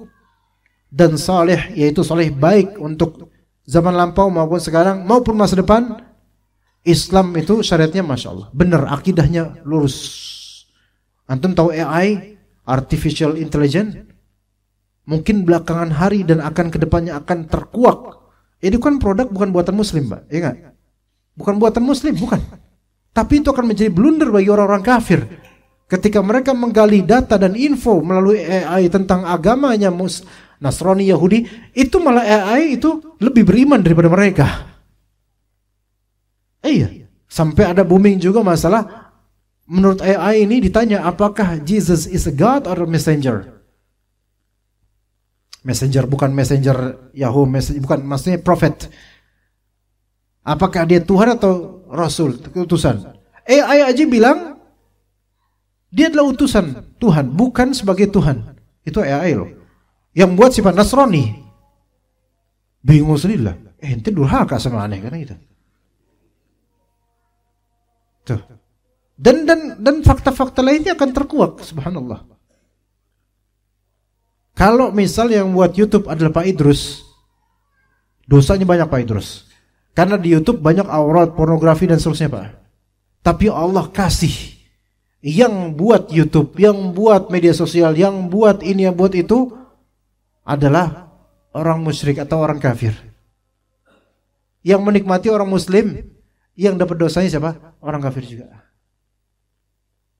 dan saleh, yaitu saleh baik untuk zaman lampau maupun sekarang maupun masa depan. Islam itu syariatnya Masya Allah, benar, akidahnya lurus. Antum tahu AI, Artificial Intelligence, mungkin belakangan hari dan akan kedepannya akan terkuak. Ini kan produk bukan buatan muslim, Mbak, ya nggak? Bukan buatan muslim, bukan. Tapi itu akan menjadi blunder bagi orang-orang kafir. Ketika mereka menggali data dan info melalui AI tentang agamanya Nasrani, Yahudi, itu malah AI itu lebih beriman daripada mereka. Iya, sampai ada booming juga masalah, menurut AI ini ditanya apakah Jesus is a God or a messenger. Messenger bukan messenger Yahoo, bukan, maksudnya prophet. Apakah dia Tuhan atau Rasul, utusan? AI aja bilang dia adalah utusan Tuhan, bukan sebagai Tuhan. Itu AI loh. Yang buat sifat Nasrani. Bingung sendiri lah. Ente durhaka sama aneh kan gitu. Tuh. Dan fakta-fakta lainnya akan terkuak, subhanallah. Kalau misal yang buat YouTube adalah Pak Idrus, dosanya banyak Pak Idrus. Karena di YouTube banyak aurat, pornografi dan seterusnya Pak. Tapi Allah kasih yang buat YouTube, yang buat media sosial, yang buat ini, yang buat itu adalah orang musyrik atau orang kafir. Yang menikmati orang muslim, yang dapat dosanya siapa? Orang kafir juga.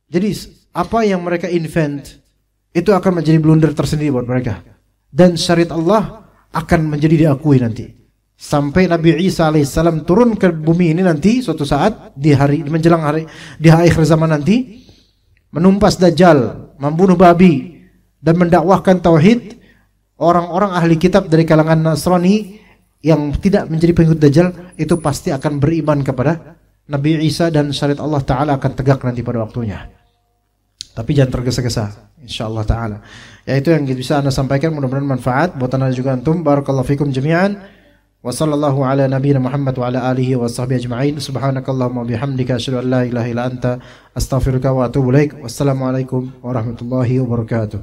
Jadi apa yang mereka invent itu akan menjadi blunder tersendiri buat mereka. Dan syariat Allah akan menjadi diakui nanti. Sampai Nabi Isa alaihissalam turun ke bumi ini nanti suatu saat di hari menjelang hari di akhir zaman nanti, menumpas Dajjal, membunuh babi dan mendakwahkan tauhid. Orang-orang ahli kitab dari kalangan Nasrani yang tidak menjadi pengikut Dajjal itu pasti akan beriman kepada Nabi Isa dan syariat Allah Ta'ala akan tegak nanti pada waktunya. Tapi jangan tergesa-gesa, insyaallah Ta'ala. Ya itu yang bisa anda sampaikan, mudah-mudahan manfaat buat anda juga antum. Barakallahu fikum jami'an. Wa sallallahu ala nabiyyina Muhammad wa ala alihi wa sahbihi ajma'in. Subhanakallahumma bihamdika asyhadu an la ilaha illa anta astaghfiruka wa atubu ilaik. Wassalamualaikum warahmatullahi wabarakatuh.